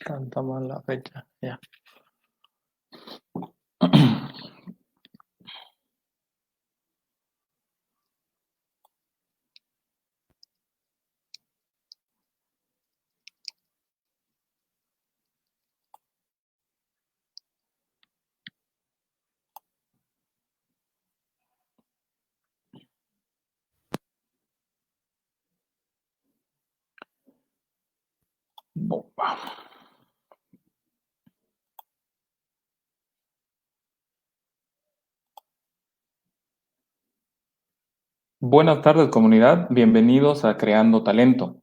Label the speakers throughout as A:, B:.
A: Tanta mala fecha, ya. Bomba. Buenas tardes, comunidad. Bienvenidos a Creando Talento.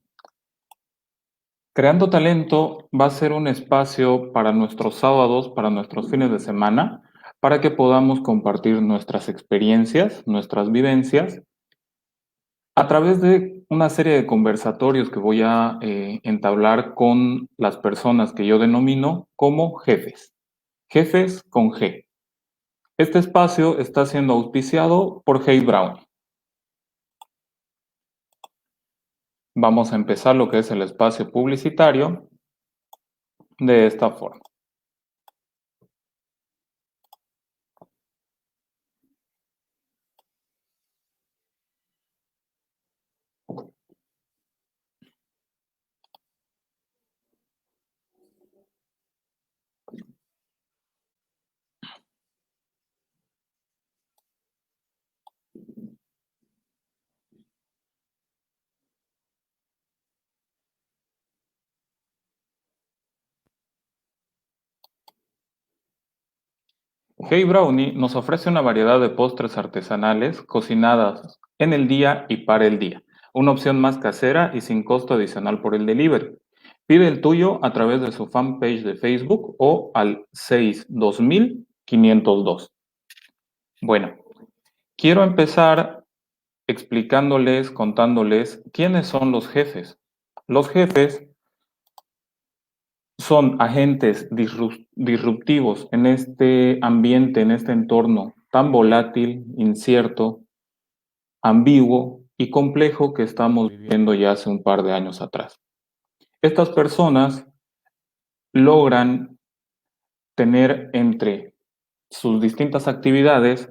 A: Creando Talento va a ser un espacio para nuestros sábados, para nuestros fines de semana, para que podamos compartir nuestras experiencias, nuestras vivencias, a través de una serie de conversatorios que voy a entablar con las personas que yo denomino como jefes. Jefes con G. Este espacio está siendo auspiciado por Hey Brown. Vamos a empezar lo que es el espacio publicitario de esta forma. Hey Brownie nos ofrece una variedad de postres artesanales cocinadas en el día y para el día. Una opción más casera y sin costo adicional por el delivery. Pide el tuyo a través de su fanpage de Facebook o al 62502. Bueno, quiero empezar explicándoles, contándoles quiénes son los jefes. Los jefes son agentes disruptivos en este ambiente, en este entorno tan volátil, incierto, ambiguo y complejo que estamos viviendo ya hace un par de años atrás. Estas personas logran tener entre sus distintas actividades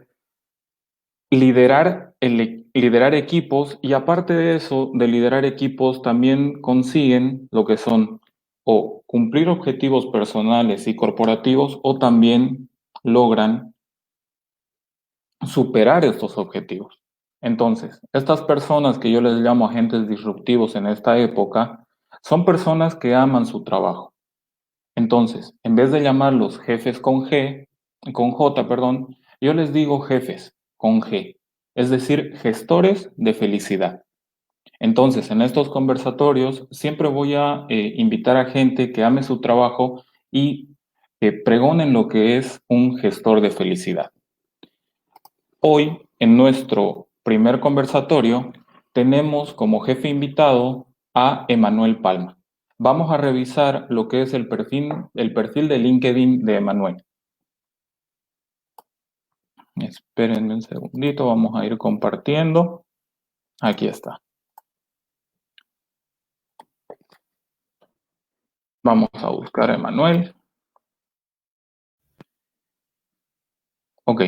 A: liderar equipos, y aparte de eso, de liderar equipos, también consiguen lo que son o cumplir objetivos personales y corporativos, o también logran superar estos objetivos. Entonces, estas personas que yo les llamo agentes disruptivos en esta época, son personas que aman su trabajo. Entonces, en vez de llamarlos jefes con J, perdón, yo les digo jefes con G, es decir, gestores de felicidad. Entonces, en estos conversatorios siempre voy a invitar a gente que ame su trabajo y que pregonen lo que es un gestor de felicidad. Hoy, en nuestro primer conversatorio, tenemos como jefe invitado a Emanuel Palma. Vamos a revisar lo que es el perfil de LinkedIn de Emanuel. Espérenme un segundito, vamos a ir compartiendo. Aquí está. Vamos a buscar a Emanuel. Ok,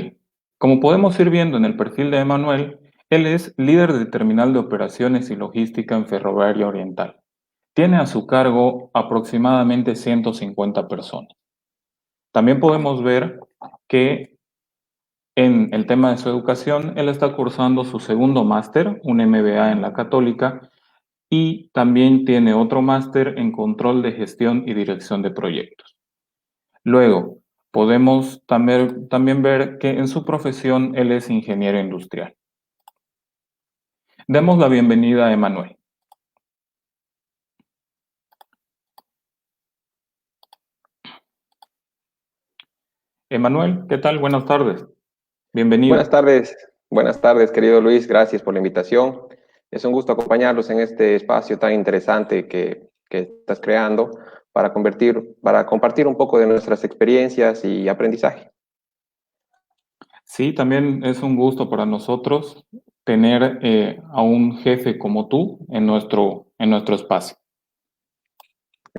A: como podemos ir viendo en el perfil de Emanuel, él es líder de terminal de operaciones y logística en Ferroviaria Oriental. Tiene a su cargo aproximadamente 150 personas. También podemos ver que en el tema de su educación, él está cursando su segundo máster, un MBA en la Católica, y también tiene otro máster en control de gestión y dirección de proyectos. Luego, podemos también ver que en su profesión él es ingeniero industrial. Demos la bienvenida a Emanuel. Emanuel, ¿qué tal? Buenas tardes. Bienvenido.
B: Buenas tardes, querido Luis, gracias por la invitación. Es un gusto acompañarlos en este espacio tan interesante que estás creando para compartir un poco de nuestras experiencias y aprendizaje.
A: Sí, también es un gusto para nosotros tener a un jefe como tú en nuestro espacio.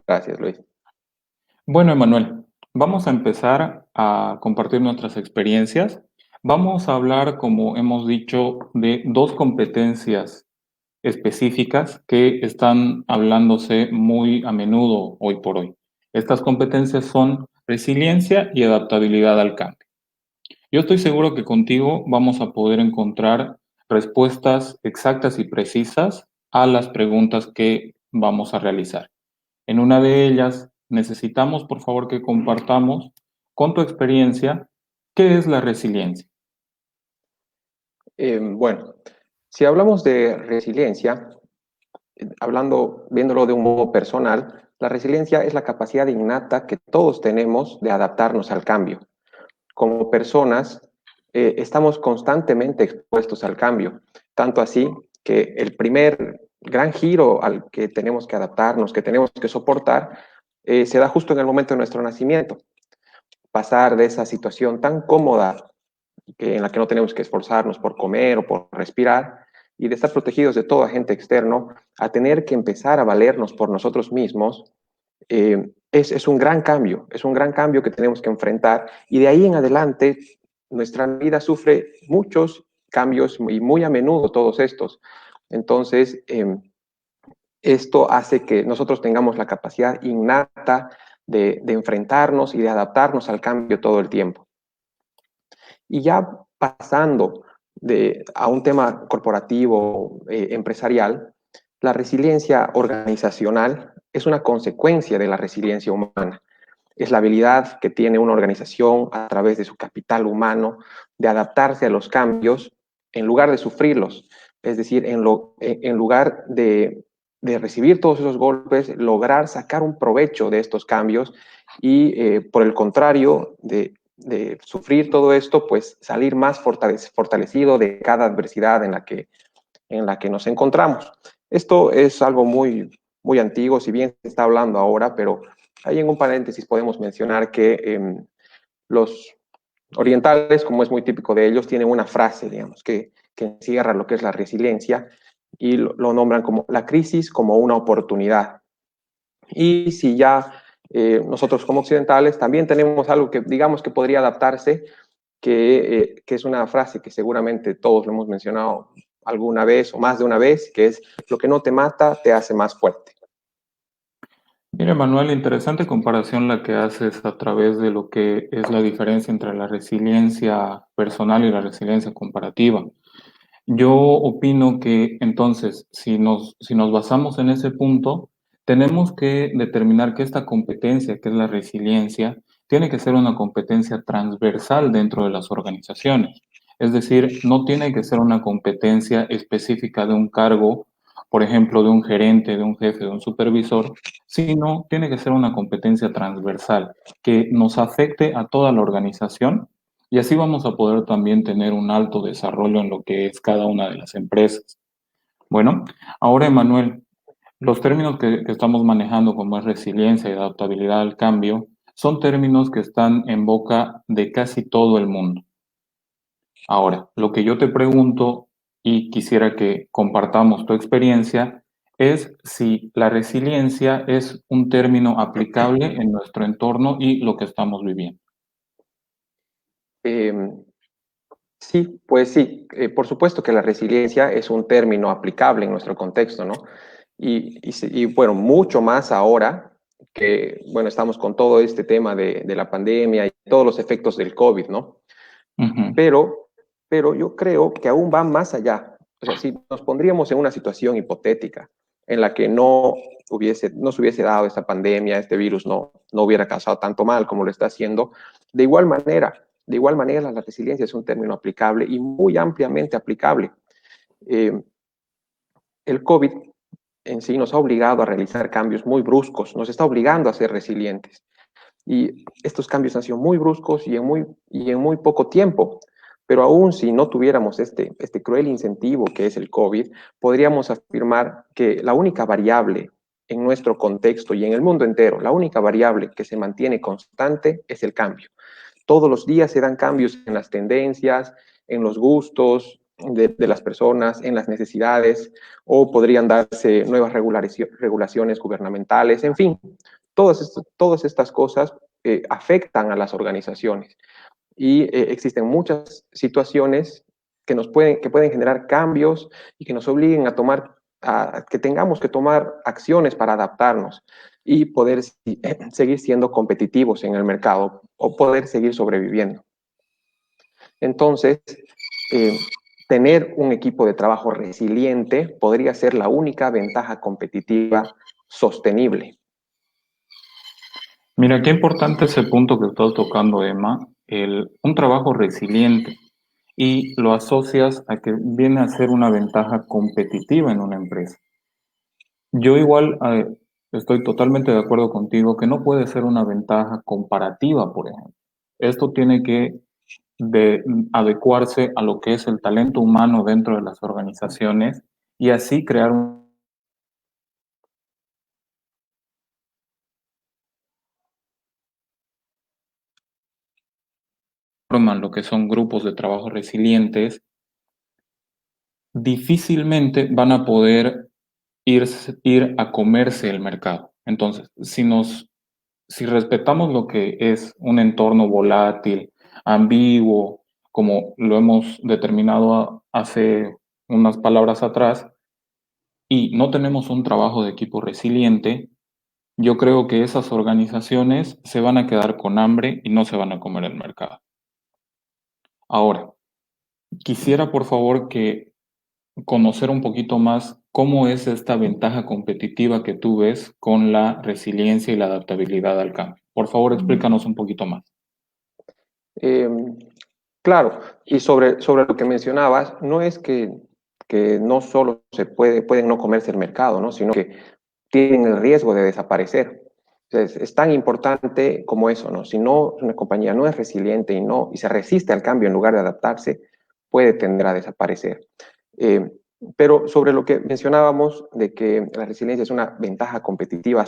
B: Gracias, Luis.
A: Bueno, Emanuel, vamos a empezar a compartir nuestras experiencias. Vamos a hablar, como hemos dicho, de dos competencias específicas que están hablándose muy a menudo hoy por hoy. Estas competencias son resiliencia y adaptabilidad al cambio. Yo estoy seguro que contigo vamos a poder encontrar respuestas exactas y precisas a las preguntas que vamos a realizar. En una de ellas, necesitamos, por favor, que compartamos con tu experiencia qué es la resiliencia.
B: Bueno, si hablamos de resiliencia, viéndolo de un modo personal, la resiliencia es la capacidad innata que todos tenemos de adaptarnos al cambio. Como personas, estamos constantemente expuestos al cambio, tanto así que el primer gran giro al que tenemos que adaptarnos, que tenemos que soportar, se da justo en el momento de nuestro nacimiento. Pasar de esa situación tan cómoda en la que no tenemos que esforzarnos por comer o por respirar y de estar protegidos de todo agente externo, a tener que empezar a valernos por nosotros mismos, es un gran cambio que tenemos que enfrentar y de ahí en adelante nuestra vida sufre muchos cambios y muy a menudo todos estos. Entonces, esto hace que nosotros tengamos la capacidad innata de enfrentarnos y de adaptarnos al cambio todo el tiempo. Y ya pasando a un tema corporativo, empresarial, la resiliencia organizacional es una consecuencia de la resiliencia humana. Es la habilidad que tiene una organización a través de su capital humano de adaptarse a los cambios en lugar de sufrirlos. Es decir, en lugar de recibir todos esos golpes, lograr sacar un provecho de estos cambios y, por el contrario, de sufrir todo esto, pues salir más fortalecido de cada adversidad en la que nos encontramos. Esto es algo muy antiguo, si bien se está hablando ahora, pero ahí en un paréntesis podemos mencionar que los orientales, como es muy típico de ellos, tienen una frase, digamos, que encierra lo que es la resiliencia y lo nombran como la crisis como una oportunidad. Y si ya nosotros como occidentales también tenemos algo que digamos que podría adaptarse, que es una frase que seguramente todos lo hemos mencionado alguna vez o más de una vez, que es lo que no te mata te hace más fuerte.
A: Mira, Manuel, interesante comparación la que haces a través de lo que es la diferencia entre la resiliencia personal y la resiliencia comparativa. Yo opino que entonces, si nos basamos en ese punto, tenemos que determinar que esta competencia, que es la resiliencia, tiene que ser una competencia transversal dentro de las organizaciones. Es decir, no tiene que ser una competencia específica de un cargo, por ejemplo, de un gerente, de un jefe, de un supervisor, sino tiene que ser una competencia transversal que nos afecte a toda la organización y así vamos a poder también tener un alto desarrollo en lo que es cada una de las empresas. Bueno, ahora, Emanuel, los términos que estamos manejando como es resiliencia y adaptabilidad al cambio son términos que están en boca de casi todo el mundo. Ahora, lo que yo te pregunto y quisiera que compartamos tu experiencia es si la resiliencia es un término aplicable en nuestro entorno y lo que estamos viviendo.
B: Eh, sí, pues sí, por supuesto que la resiliencia es un término aplicable en nuestro contexto, ¿no? Y bueno, mucho más ahora que, bueno, estamos con todo este tema de la pandemia y todos los efectos del COVID, ¿no?
A: Ujú.
B: Pero, pero yo creo que aún va más allá. O sea, si nos pondríamos en una situación hipotética en la que no se hubiese dado esta pandemia, este virus no hubiera causado tanto mal como lo está haciendo, de igual manera la resiliencia es un término aplicable y muy ampliamente aplicable. Eh, el COVID en sí nos ha obligado a realizar cambios muy bruscos, nos está obligando a ser resilientes. Y estos cambios han sido muy bruscos y en muy poco tiempo. Pero aún si no tuviéramos este cruel incentivo que es el COVID, podríamos afirmar que la única variable en nuestro contexto y en el mundo entero, la única variable que se mantiene constante es el cambio. Todos los días se dan cambios en las tendencias, en los gustos de las personas, en las necesidades, o podrían darse nuevas regulaciones gubernamentales, en fin, todas estas cosas afectan a las organizaciones y existen muchas situaciones que pueden generar cambios y que nos obliguen que tengamos que tomar acciones para adaptarnos y poder seguir siendo competitivos en el mercado o poder seguir sobreviviendo. Entonces, eh, tener un equipo de trabajo resiliente podría ser la única ventaja competitiva sostenible.
A: Mira, qué importante ese punto que estás tocando, Emma, un trabajo resiliente, y lo asocias a que viene a ser una ventaja competitiva en una empresa. Yo igual estoy totalmente de acuerdo contigo que no puede ser una ventaja comparativa, por ejemplo. Esto tiene que adecuarse a lo que es el talento humano dentro de las organizaciones y así crear forman lo que son grupos de trabajo resilientes, difícilmente van a poder ir a comerse el mercado. Entonces, si respetamos lo que es un entorno volátil, ambiguo, como lo hemos determinado hace unas palabras atrás, y no tenemos un trabajo de equipo resiliente, yo creo que esas organizaciones se van a quedar con hambre y no se van a comer el mercado. Ahora, quisiera por favor que conocer un poquito más cómo es esta ventaja competitiva que tú ves con la resiliencia y la adaptabilidad al cambio. Por favor, explícanos un poquito más.
B: Eh, claro, y sobre lo que mencionabas, no es que no solo pueden no comerse el mercado, ¿no? Sino que tienen el riesgo de desaparecer. Entonces, es tan importante como eso, ¿no? Si no, una compañía no es resiliente y se resiste al cambio en lugar de adaptarse, puede tender a desaparecer. Eh, pero sobre lo que mencionábamos de que la resiliencia es una ventaja competitiva,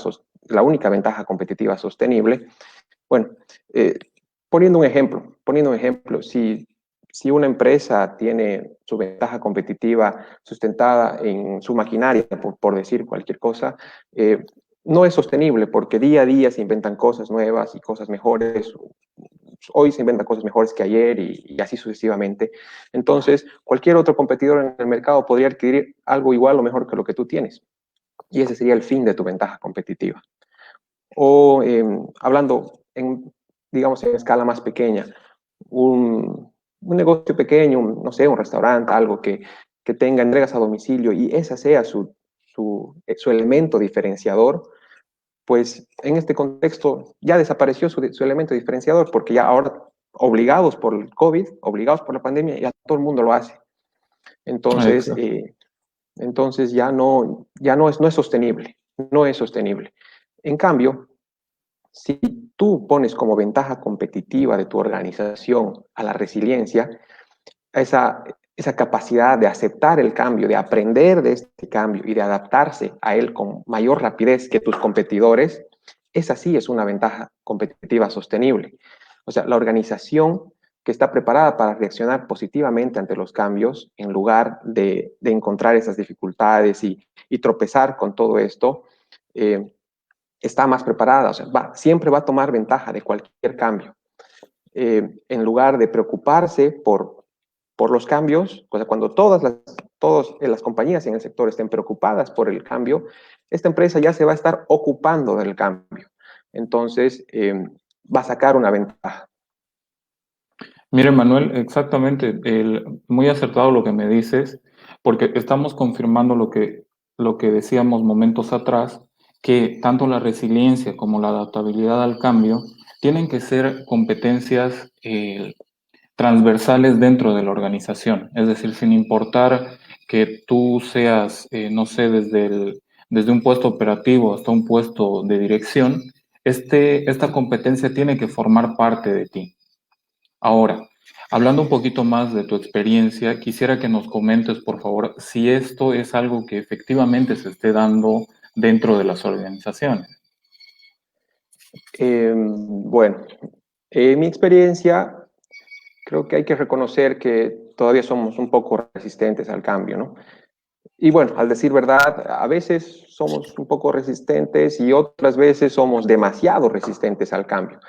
B: la única ventaja competitiva sostenible, bueno, eh, poniendo un ejemplo, si una empresa tiene su ventaja competitiva sustentada en su maquinaria, por decir cualquier cosa, no es sostenible porque día a día se inventan cosas nuevas y cosas mejores. Hoy se inventan cosas mejores que ayer y así sucesivamente. Entonces, cualquier otro competidor en el mercado podría adquirir algo igual o mejor que lo que tú tienes. Y ese sería el fin de tu ventaja competitiva. O hablando digamos, en escala más pequeña, un negocio pequeño, no sé, un restaurante, algo que tenga entregas a domicilio y ese sea su elemento diferenciador, pues en este contexto ya desapareció su elemento diferenciador porque ya ahora, obligados por el COVID, obligados por la pandemia, ya todo el mundo lo hace. Entonces,
A: Exacto.
B: entonces ya no es sostenible, no es sostenible. En cambio, si tú pones como ventaja competitiva de tu organización a la resiliencia, esa capacidad de aceptar el cambio, de aprender de este cambio y de adaptarse a él con mayor rapidez que tus competidores, esa sí es una ventaja competitiva sostenible. O sea, la organización que está preparada para reaccionar positivamente ante los cambios, en lugar de encontrar esas dificultades y tropezar con todo esto, está más preparada, o sea, siempre va a tomar ventaja de cualquier cambio. En lugar de preocuparse por los cambios, o sea, cuando todas las compañías en el sector estén preocupadas por el cambio, esta empresa ya se va a estar ocupando del cambio. Entonces, va a sacar una ventaja.
A: Mire, Manuel, exactamente, muy acertado lo que me dices, porque estamos confirmando lo que decíamos momentos atrás, que tanto la resiliencia como la adaptabilidad al cambio tienen que ser competencias transversales dentro de la organización. Es decir, sin importar que tú seas, no sé, desde un puesto operativo hasta un puesto de dirección, esta competencia tiene que formar parte de ti. Ahora, hablando un poquito más de tu experiencia, quisiera que nos comentes, por favor, si esto es algo que efectivamente se esté dando dentro de las organizaciones.
B: Bueno, en mi experiencia, creo que hay que reconocer que todavía somos un poco resistentes al cambio, ¿no? Y bueno, al decir verdad, a veces somos un poco resistentes y otras veces somos demasiado resistentes al cambio.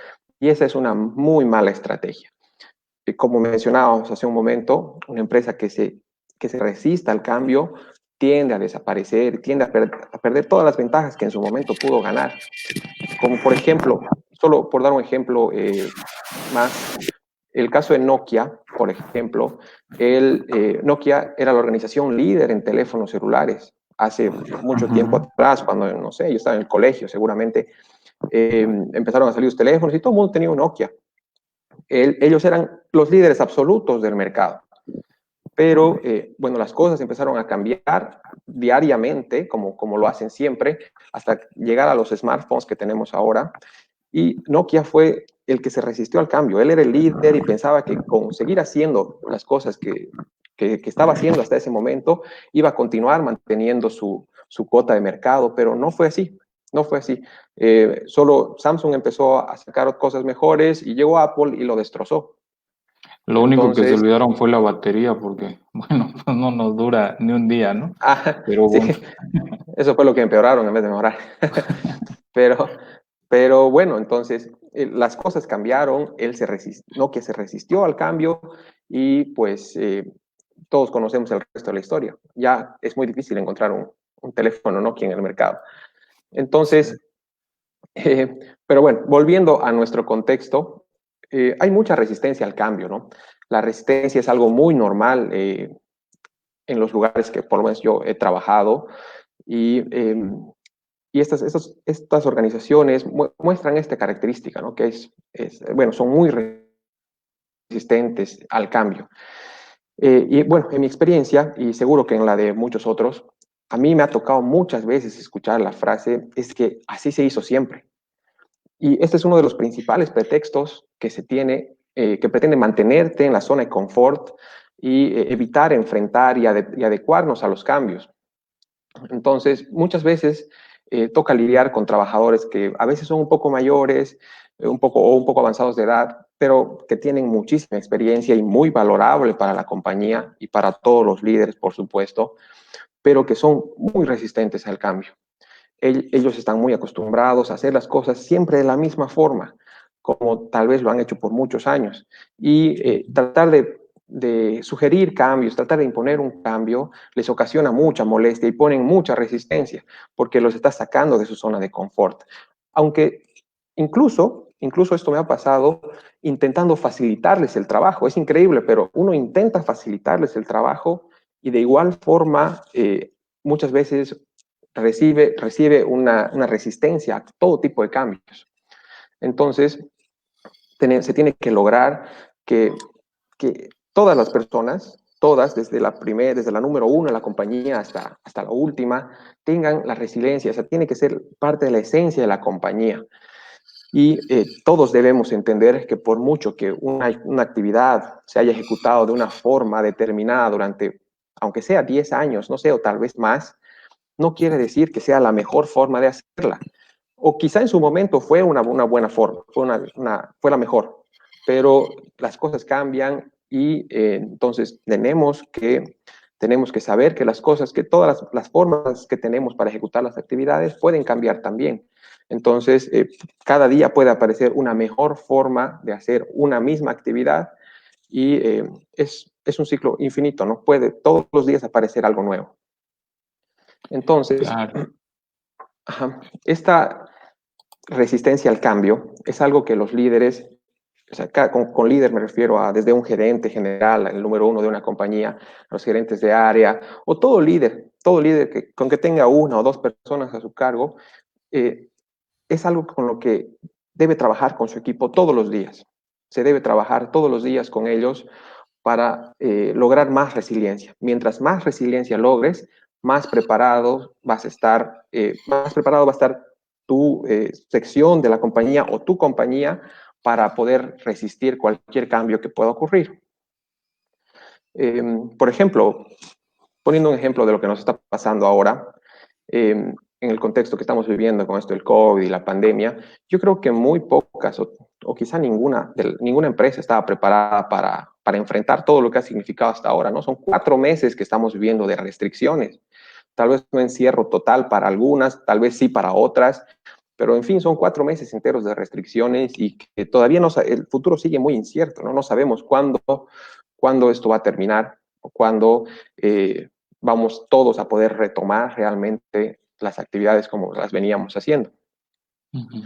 B: Y esa es una muy mala estrategia. Como mencionábamos hace un momento, una empresa que se resista al cambio tiende a desaparecer, tiende a perder todas las ventajas que en su momento pudo ganar. Como por ejemplo, solo por dar un ejemplo más, el caso de Nokia, por ejemplo, Nokia era la organización líder en teléfonos celulares hace mucho tiempo
A: Ujú.
B: atrás, cuando, no sé, yo estaba en el colegio seguramente, empezaron a salir los teléfonos y todo el mundo tenía un Nokia. Ellos eran los líderes absolutos del mercado. Pero bueno, las cosas empezaron a cambiar diariamente, como lo hacen siempre, hasta llegar a los smartphones que tenemos ahora. Y Nokia fue el que se resistió al cambio. Él era el líder y pensaba que con seguir haciendo las cosas que estaba haciendo hasta ese momento, iba a continuar manteniendo su cuota de mercado, pero no fue así. No fue así. Solo Samsung empezó a sacar cosas mejores y llegó Apple y lo destrozó.
A: Lo único que se
B: Entonces,
A: olvidaron fue la batería porque, bueno, pues no nos dura ni un día, ¿no? Pero
B: sí,
A: bueno,
B: eso fue lo que empeoraron en vez de mejorar. pero, pero bueno, entonces las cosas cambiaron, Nokia se resistió al cambio y pues todos conocemos el resto de la historia. Ya es muy difícil encontrar un teléfono Nokia en el mercado. Entonces, eh, pero bueno, volviendo a nuestro contexto, hay mucha resistencia al cambio, ¿no? La resistencia es algo muy normal en los lugares que por lo menos yo he trabajado y y estas organizaciones muestran esta característica, ¿no? Que bueno, son muy resistentes al cambio. Y bueno, en mi experiencia, y seguro que en la de muchos otros, a mí me ha tocado muchas veces escuchar la frase, es que así se hizo siempre. Y este es uno de los principales pretextos que se tiene, que pretende mantenerte en la zona de confort y evitar enfrentar y adecuarnos a los cambios. Entonces, muchas veces toca lidiar con trabajadores que a veces son un poco mayores, un poco avanzados de edad, pero que tienen muchísima experiencia y muy valorable para la compañía y para todos los líderes, por supuesto, pero que son muy resistentes al cambio. Ellos están muy acostumbrados a hacer las cosas siempre de la misma forma, como tal vez lo han hecho por muchos años. Y tratar de sugerir cambios, tratar de imponer un cambio, les ocasiona mucha molestia y ponen mucha resistencia, porque los está sacando de su zona de confort. Aunque incluso esto me ha pasado intentando facilitarles el trabajo. Es increíble, pero uno intenta facilitarles el trabajo y de igual forma muchas veces recibe una resistencia a todo tipo de cambios. Entonces, se tiene que lograr que todas las personas, todas, desde la número uno de la compañía hasta la última, tengan la resiliencia. O sea, tiene que ser parte de la esencia de la compañía. Y todos debemos entender que por mucho que una actividad se haya ejecutado de una forma determinada durante, aunque sea 10 años, no sé, o tal vez más, no quiere decir que sea la mejor forma de hacerla. O quizá en su momento fue una buena forma, fue la mejor, pero las cosas cambian y entonces tenemos que saber que las cosas, que todas las formas que tenemos para ejecutar las actividades pueden cambiar también. Entonces, cada día puede aparecer una mejor forma de hacer una misma actividad y es un ciclo infinito, ¿no? Puede todos los días aparecer algo nuevo. Entonces,
A: claro.
B: ajá, esta resistencia al cambio es algo que los líderes, o sea, con líder me refiero a desde un gerente general, el número uno de una compañía, los gerentes de área, o todo líder con que tenga una o dos personas a su cargo, eh, es algo con lo que debe trabajar con su equipo todos los días. Se debe trabajar todos los días con ellos para lograr más resiliencia. Mientras más resiliencia logres, más preparado va a estar tu sección de la compañía o tu compañía para poder resistir cualquier cambio que pueda ocurrir. Por ejemplo, poniendo un ejemplo de lo que nos está pasando ahora, en el contexto que estamos viviendo con esto del COVID y la pandemia, yo creo que muy pocas o quizá ninguna empresa estaba preparada para enfrentar todo lo que ha significado hasta ahora, ¿no? Son 4 meses que estamos viviendo de restricciones. tal vez no encierro total para algunas, tal vez sí para otras, pero en fin, son 4 meses enteros de restricciones y que todavía no, el futuro sigue muy incierto, ¿no? No sabemos cuándo esto va a terminar o cuándo vamos todos a poder retomar realmente las actividades como las veníamos haciendo.
A: Ujú.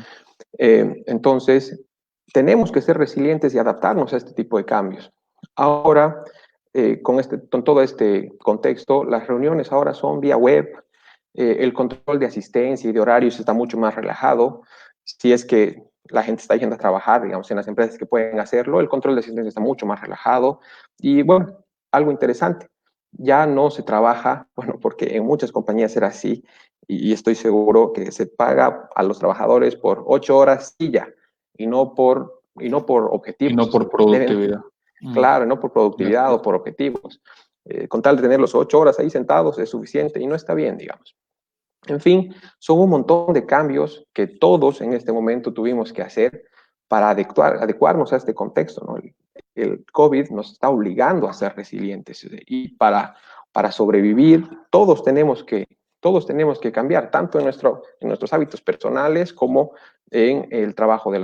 B: Entonces, tenemos que ser resilientes y adaptarnos a este tipo de cambios. Ahora, con todo este contexto, las reuniones ahora son vía web, el control de asistencia y de horarios está mucho más relajado. Si es que la gente está yendo a trabajar, digamos, en las empresas que pueden hacerlo, el control de asistencia está mucho más relajado. Y bueno, algo interesante, ya no se trabaja, bueno, porque en muchas compañías era así, y estoy seguro que se paga a los trabajadores por 8 horas y ya, y no por
A: Y no
B: objetivos.
A: por productividad. Mm,
B: Claro, no por
A: de
B: productividad o
A: acuerdo.
B: por objetivos. Con tal de tener los 8 horas ahí sentados es suficiente y no está bien, digamos. En fin, son un montón de cambios que todos en este momento tuvimos que hacer para adecuarnos a este contexto, ¿no? El COVID nos está obligando a ser resilientes y para sobrevivir todos tenemos que cambiar, tanto en nuestros hábitos personales como en el trabajo en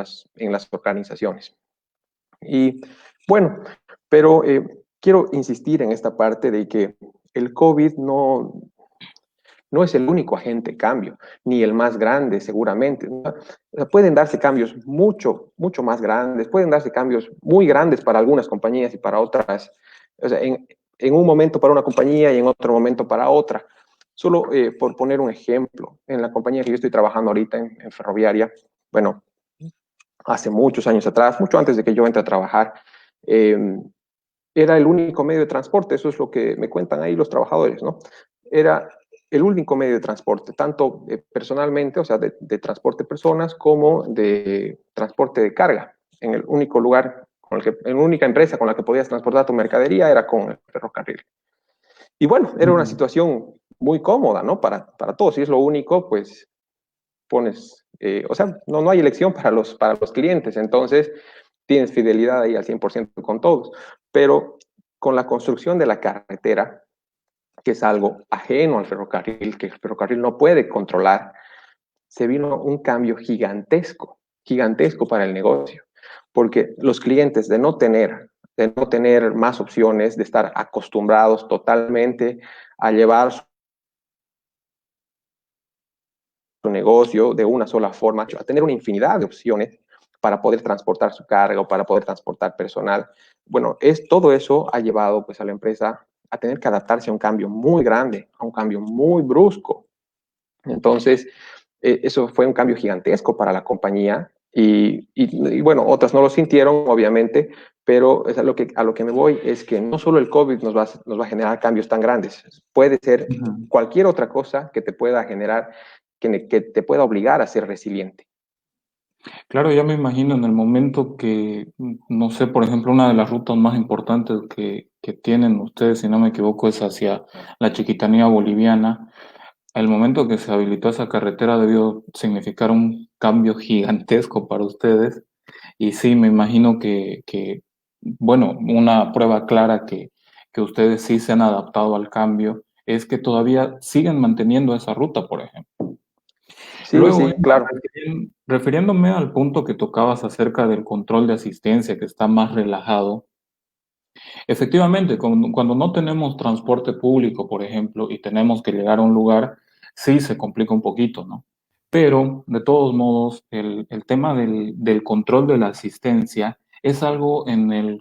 B: las organizaciones. Y bueno, pero quiero insistir en esta parte de que el COVID no es el único agente de cambio, ni el más grande seguramente, ¿no? O sea, pueden darse cambios mucho, mucho más grandes, pueden darse cambios muy grandes para algunas compañías y para otras, o sea, en un momento para una compañía y en otro momento para otra. Solo por poner un ejemplo, en la compañía que yo estoy trabajando ahorita en Ferroviaria, bueno, hace muchos años atrás, mucho antes de que yo entre a trabajar, eh, era el único medio de transporte, eso es lo que me cuentan ahí los trabajadores, ¿no? Era el único medio de transporte, tanto personalmente, o sea, de transporte de personas, como de transporte de carga. En el único lugar, en la única empresa con la que podías transportar tu mercadería era con el ferrocarril. Y bueno, era una
A: Ujú.
B: situación muy cómoda, ¿no? Para todos. Si es lo único, pues o sea, no hay elección para los clientes, entonces tienes fidelidad ahí al 100% con todos. Pero con la construcción de la carretera, que es algo ajeno al ferrocarril, que el ferrocarril no puede controlar, se vino un cambio gigantesco, gigantesco para el negocio, porque los clientes de no tener más opciones, de estar acostumbrados totalmente a llevar su negocio de una sola forma, a tener una infinidad de opciones para poder transportar su carga o para poder transportar personal. Bueno, todo eso ha llevado pues a la empresa a tener que adaptarse a un cambio muy grande, a un cambio muy brusco. Entonces, eso fue un cambio gigantesco para la compañía y bueno, otras no lo sintieron, obviamente, pero es a lo que me voy es que no solo el COVID nos va a generar cambios tan grandes, puede ser
A: Ujú.
B: cualquier otra cosa que te pueda generar, que te pueda obligar a ser resiliente.
A: Claro, ya me imagino en el momento que, no sé, por ejemplo, una de las rutas más importantes que tienen ustedes, si no me equivoco, es hacia la Chiquitanía boliviana. El momento que se habilitó esa carretera debió significar un cambio gigantesco para ustedes. Y sí, me imagino bueno, una prueba clara que ustedes sí se han adaptado al cambio es que todavía siguen manteniendo esa ruta, por ejemplo.
B: Sí,
A: Luego,
B: sí,
A: Emma,
B: claro.
A: refiriéndome al punto que tocabas acerca del control de asistencia que está más relajado, efectivamente, cuando no tenemos transporte público, por ejemplo, y tenemos que llegar a un lugar, sí se complica un poquito, ¿no? Pero, de todos modos, el tema del control de la asistencia es algo en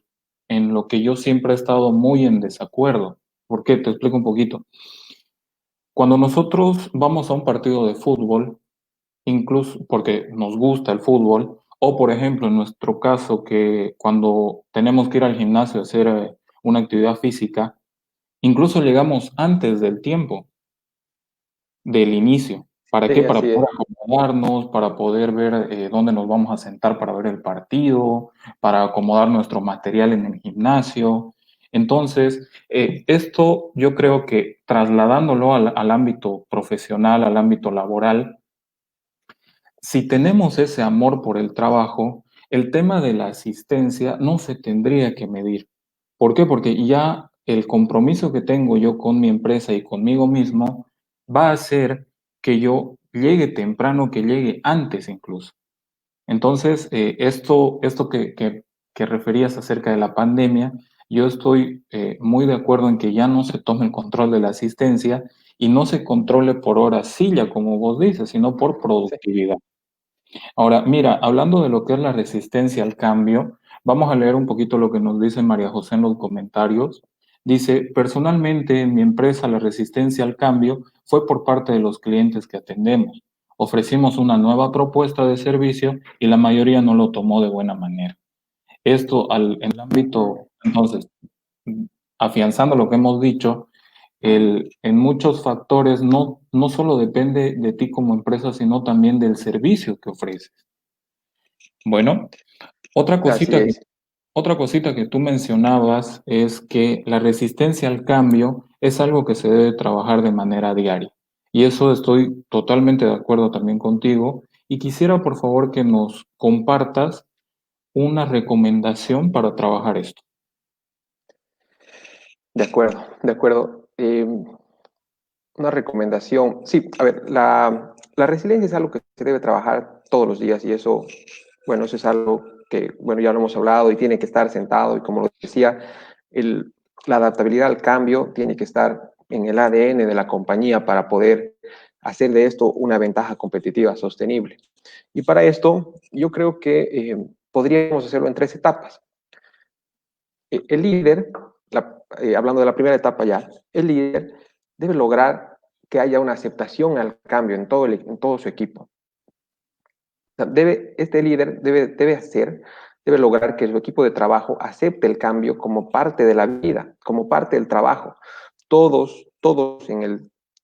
A: lo que yo siempre he estado muy en desacuerdo. ¿Por qué? Te explico un poquito. Cuando nosotros vamos a un partido de fútbol, incluso porque nos gusta el fútbol, o por ejemplo, en nuestro caso, que cuando tenemos que ir al gimnasio a hacer una actividad física, incluso llegamos antes del tiempo del inicio. ¿Para qué?
B: Sí,
A: Para
B: así
A: poder
B: es.
A: acomodarnos, para poder ver dónde nos vamos a sentar para ver el partido, para acomodar nuestro material en el gimnasio. Entonces, esto yo creo que trasladándolo al ámbito profesional, al ámbito laboral, si tenemos ese amor por el trabajo, el tema de la asistencia no se tendría que medir. ¿Por qué? Porque ya el compromiso que tengo yo con mi empresa y conmigo mismo va a hacer que yo llegue temprano, que llegue antes incluso. Entonces, esto que referías acerca de la pandemia, yo estoy muy de acuerdo en que ya no se tome el control de la asistencia y no se controle por hora silla, como vos dices, sino por
B: Sí,
A: productividad. Ahora, mira, hablando de lo que es la resistencia al cambio, vamos a leer un poquito lo que nos dice María José en los comentarios. Dice, personalmente en mi empresa la resistencia al cambio fue por parte de los clientes que atendemos. Ofrecimos una nueva propuesta de servicio y la mayoría no lo tomó de buena manera. En el ámbito, entonces, afianzando lo que hemos dicho, en muchos factores no solo depende de ti como empresa, sino también del servicio que ofreces. Bueno, otra
B: así
A: cosita que,
B: es.
A: otra cosita que tú mencionabas es que la resistencia al cambio es algo que se debe trabajar de manera diaria. Y eso estoy totalmente de acuerdo también contigo. Y quisiera, por favor, que nos compartas una recomendación para trabajar esto.
B: De acuerdo, de acuerdo. Una recomendación. Sí, a ver, la resiliencia es algo que se debe trabajar todos los días y eso, bueno, eso es algo que, bueno, ya lo hemos hablado y tiene que estar sentado y como lo decía, el, la adaptabilidad al cambio tiene que estar en el ADN de la compañía para poder hacer de esto una ventaja competitiva sostenible. Y para esto, yo creo que podríamos hacerlo en tres etapas. El líder, hablando de la primera etapa ya, el líder debe lograr que haya una aceptación al cambio en todo su equipo. O sea, este líder debe lograr que su equipo de trabajo acepte el cambio como parte de la vida, como parte del trabajo. Todos en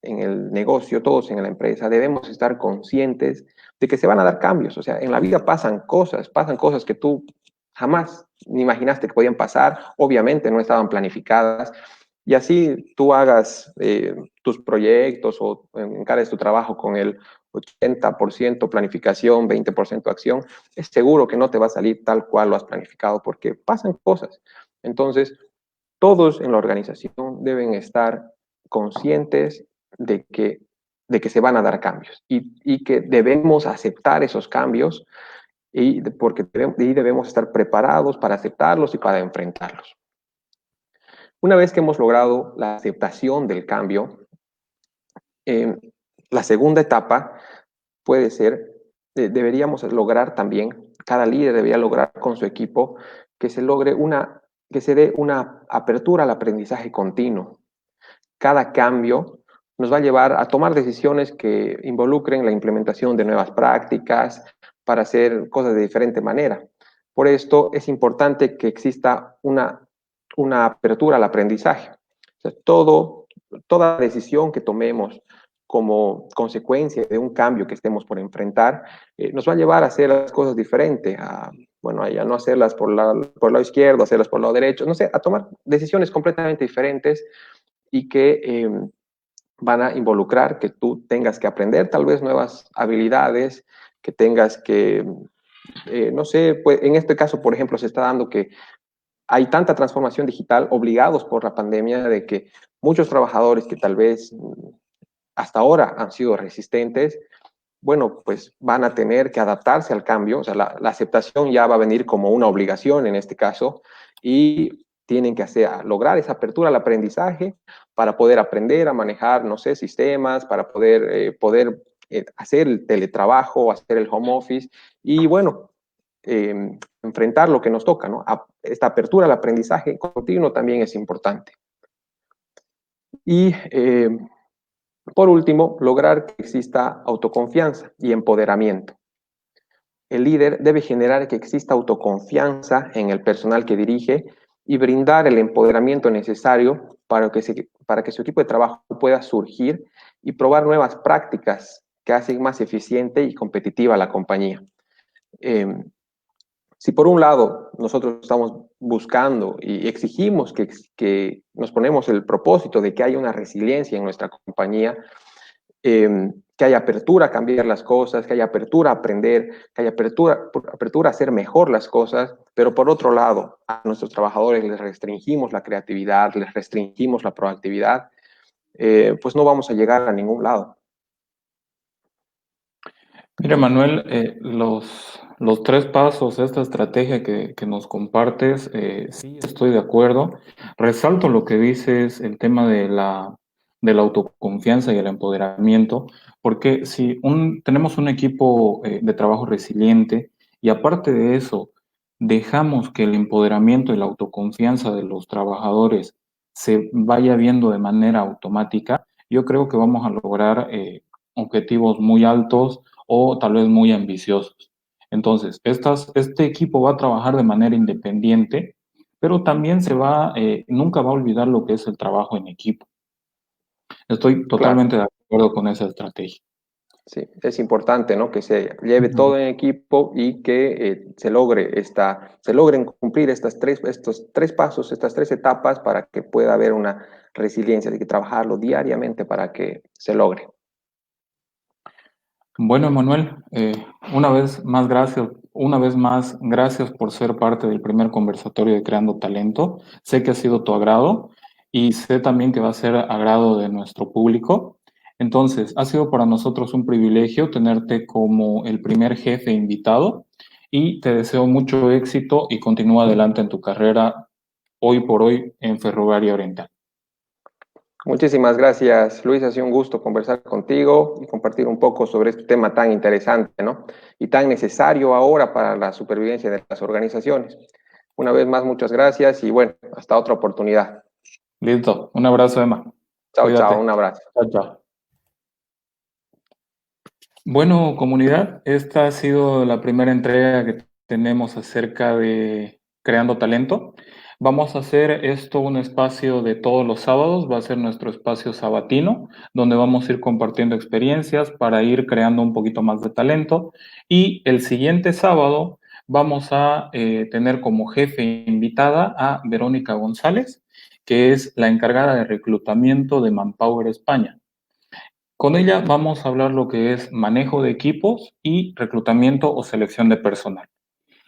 B: el negocio, todos en la empresa, debemos estar conscientes de que se van a dar cambios. O sea, en la vida pasan cosas que tú jamás ni imaginaste que podían pasar, obviamente no estaban planificadas, y así tú hagas tus proyectos o encares tu trabajo con el 80% planificación, 20% acción, es seguro que no te va a salir tal cual lo has planificado porque pasan cosas. Entonces, todos en la organización deben estar conscientes de que se van a dar cambios y que debemos aceptar esos cambios porque debemos estar preparados para aceptarlos y para enfrentarlos. Una vez que hemos logrado la aceptación del cambio, eh, la segunda etapa puede ser, deberíamos lograr también, cada líder debería lograr con su equipo que se logre que se dé una apertura al aprendizaje continuo. Cada cambio nos va a llevar a tomar decisiones que involucren la implementación de nuevas prácticas para hacer cosas de diferente manera. Por esto es importante que exista una apertura al aprendizaje. O sea, toda decisión que tomemos como consecuencia de un cambio que estemos por enfrentar, nos va a llevar a hacer las cosas diferentes, bueno, a no hacerlas por el lado izquierdo, hacerlas por el lado derecho, no sé, a tomar decisiones completamente diferentes y que van a involucrar que tú tengas que aprender tal vez nuevas habilidades, que tengas que, no sé, pues en este caso, por ejemplo, se está dando que hay tanta transformación digital obligados por la pandemia de que muchos trabajadores que tal vez hasta ahora han sido resistentes, bueno, pues van a tener que adaptarse al cambio, o sea, la aceptación ya va a venir como una obligación en este caso, y tienen que lograr esa apertura al aprendizaje para poder aprender a manejar, no sé, sistemas, para poder hacer el teletrabajo, hacer el home office, y bueno, enfrentar lo que nos toca, ¿no? Esta apertura al aprendizaje continuo también es importante. Y por último, lograr que exista autoconfianza y empoderamiento. El líder debe generar que exista autoconfianza en el personal que dirige y brindar el empoderamiento necesario para que su equipo de trabajo pueda surgir y probar nuevas prácticas que hacen más eficiente y competitiva a la compañía. Eh, si por un lado nosotros estamos buscando y exigimos que nos ponemos el propósito de que haya una resiliencia en nuestra compañía, que haya apertura a cambiar las cosas, que haya apertura a aprender, que haya apertura a hacer mejor las cosas, pero por otro lado, a nuestros trabajadores les restringimos la creatividad, les restringimos la proactividad. pues no vamos a llegar a ningún lado.
A: Mire, Manuel, los tres pasos, esta estrategia que nos compartes, sí estoy de acuerdo. Resalto lo que dices, el tema de la autoconfianza y el empoderamiento, porque si tenemos un equipo de trabajo resiliente y aparte de eso, dejamos que el empoderamiento y la autoconfianza de los trabajadores se vaya viendo de manera automática, yo creo que vamos a lograr objetivos muy altos o tal vez muy ambiciosos. Entonces, este equipo va a trabajar de manera independiente, pero también nunca va a olvidar lo que es el trabajo en equipo. Estoy
B: Claro.
A: totalmente de acuerdo con esa estrategia.
B: Sí, es importante, ¿no? Que se lleve
A: Ujú.
B: todo en equipo y que se logren cumplir estos tres pasos, estas tres etapas para que pueda haber una resiliencia, hay que trabajarlo diariamente para que se logre.
A: Bueno, Emanuel, una vez más, gracias por ser parte del primer conversatorio de Creando Talento. Sé que ha sido tu agrado y sé también que va a ser agrado de nuestro público. Entonces, ha sido para nosotros un privilegio tenerte como el primer jefe invitado y te deseo mucho éxito y continúa adelante en tu carrera hoy por hoy en Ferroviaria Oriental.
B: Muchísimas gracias, Luis. Ha sido un gusto conversar contigo y compartir un poco sobre este tema tan interesante, ¿no? Y tan necesario ahora para la supervivencia de las organizaciones. Una vez más, muchas gracias y bueno, hasta otra oportunidad.
A: Listo, un abrazo, Emma.
B: Chao, chao,
A: Cuídate.
B: un abrazo.
A: Chao, chao. Bueno, comunidad, esta ha sido la primera entrega que tenemos acerca de Creando Talento. Vamos a hacer esto un espacio de todos los sábados, va a ser nuestro espacio sabatino, donde vamos a ir compartiendo experiencias para ir creando un poquito más de talento. Y el siguiente sábado vamos a tener como jefe invitada a Verónica González, que es la encargada de reclutamiento de Manpower España. Con ella vamos a hablar lo que es manejo de equipos y reclutamiento o selección de personal.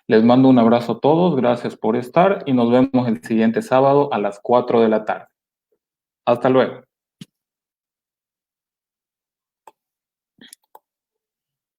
A: Les mando un abrazo a todos, gracias por estar y nos vemos el siguiente sábado a las 4 de la tarde. Hasta luego.